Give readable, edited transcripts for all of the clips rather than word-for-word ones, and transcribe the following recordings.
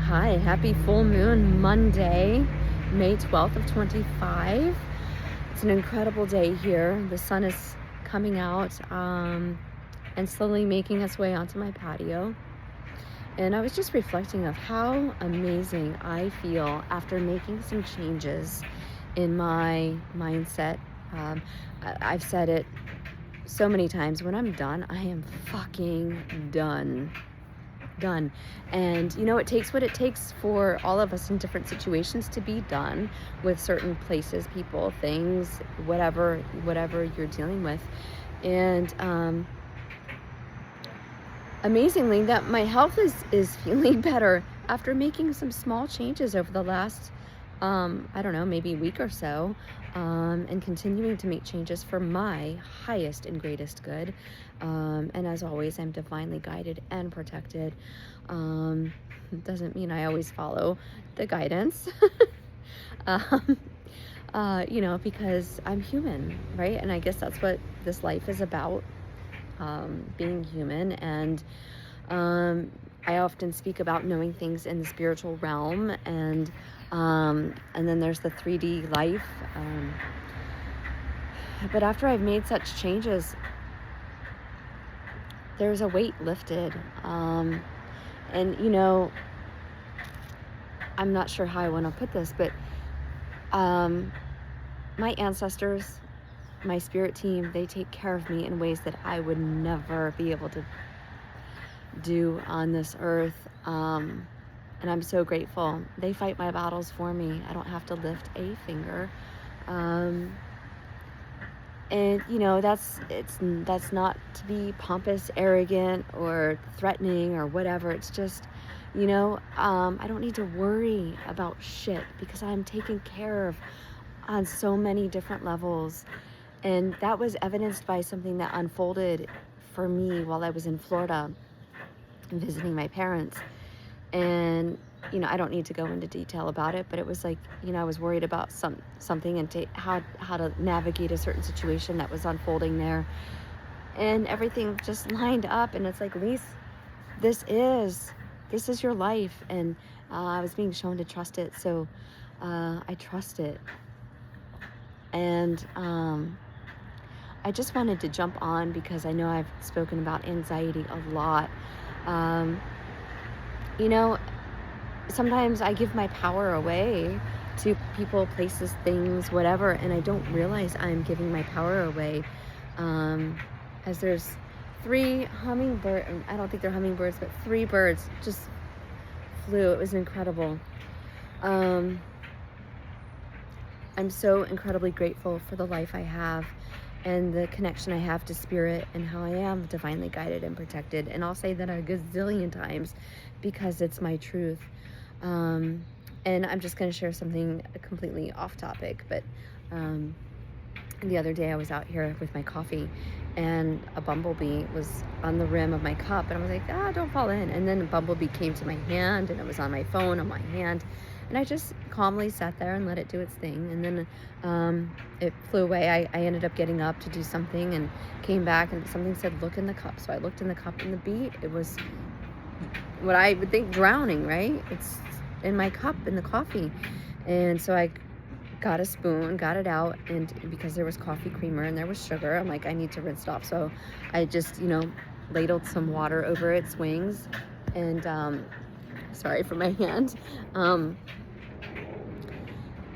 Hi, happy full moon Monday, May 12th of 25. It's an incredible day here. The sun is coming out and slowly making its way onto my patio. And I was just reflecting of how amazing I feel after making some changes in my mindset. I've said it so many times, when I'm done, I am fucking done. And it takes what it takes for all of us in different situations to be done with certain places, people, things, whatever you're dealing with. And amazingly, that my health is feeling better after making some small changes over the last maybe a week or so, and continuing to make changes for my highest and greatest good. And as always, I'm divinely guided and protected. Doesn't mean I always follow the guidance, because I'm human, right? And I guess that's what this life is about, being human. And I often speak about knowing things in the spiritual realm, and then there's the 3D life. But after I've made such changes, there's a weight lifted. And I'm not sure how I want to put this, but my ancestors, my spirit team, they take care of me in ways that I would never be able to do on this earth. And I'm so grateful. They fight my battles for me. I don't have to lift a finger. And that's not to be pompous, arrogant, or threatening or whatever. It's just, I don't need to worry about shit because I'm taken care of on so many different levels. And that was evidenced by something that unfolded for me while I was in Florida visiting my parents. And I don't need to go into detail about it, but it was like, I was worried about something and how to navigate a certain situation that was unfolding there, and everything just lined up. And it's like, Lise, this is your life. And I was being shown to trust it, so I trust it. And I just wanted to jump on because I know I've spoken about anxiety a lot. Sometimes I give my power away to people, places, things, whatever, and I don't realize I'm giving my power away. As there's 3 hummingbirds, I don't think they're hummingbirds, but 3 birds just flew. It was incredible. I'm so incredibly grateful for the life I have and the connection I have to spirit, and how I am divinely guided and protected. And I'll say that a gazillion times because it's my truth. And I'm just going to share something completely off topic, but the other day I was out here with my coffee, and a bumblebee was on the rim of my cup, and I was like, don't fall in. And then a bumblebee came to my hand, and it was on my phone on my hand, and I just calmly sat there and let it do its thing. And then it flew away. I ended up getting up to do something and came back, and something said, look in the cup. So I looked in the cup, and the bee, it was what I would think drowning, right? It's in my cup in the coffee. And so I got a spoon, got it out, and because there was coffee creamer and there was sugar, I'm like, I need to rinse it off. So I just ladled some water over its wings, and sorry for my hand,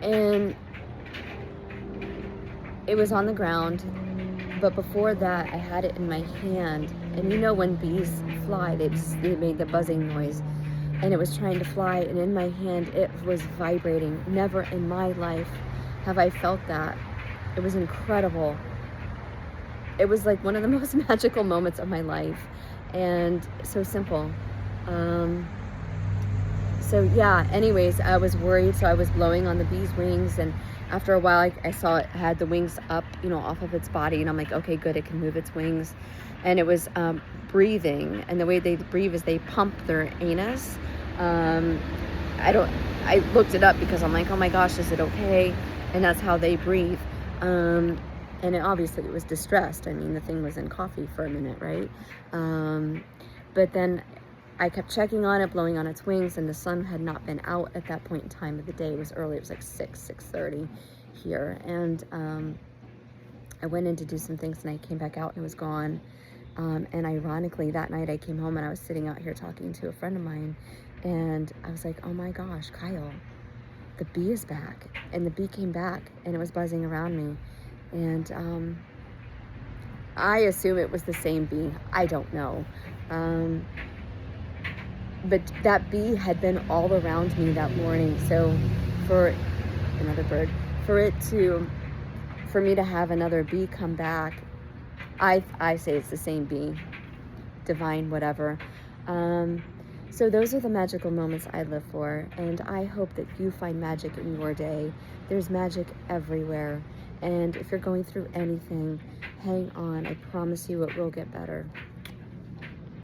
and it was on the ground. But before that, I had it in my hand. And when bees fly, they made the buzzing noise. And it was trying to fly. And in my hand, it was vibrating. Never in my life have I felt that. It was incredible. It was like one of the most magical moments of my life. And so simple. Anyways, I was worried. So I was blowing on the bee's wings, and after a while, I saw it had the wings up, off of its body, and I'm like, okay, good, it can move its wings. And it was breathing, and the way they breathe is they pump their anus. I looked it up because I'm like, oh my gosh, is it okay? And that's how they breathe. And obviously it was distressed. I mean, the thing was in coffee for a minute, right? But then I kept checking on it, blowing on its wings, and the sun had not been out at that point in time of the day. It was early. It was like 6:30 here. And I went in to do some things, and I came back out, and it was gone. And ironically, that night I came home, and I was sitting out here talking to a friend of mine, and I was like, oh my gosh, Kyle, the bee is back. And the bee came back, and it was buzzing around me. And I assume it was the same bee. I don't know. But that bee had been all around me that morning. So for another bird, for me to have another bee come back, I say it's the same bee, divine, whatever. So those are the magical moments I live for, and I hope that you find magic in your day. There's magic everywhere, and if you're going through anything, hang on. I promise you it will get better.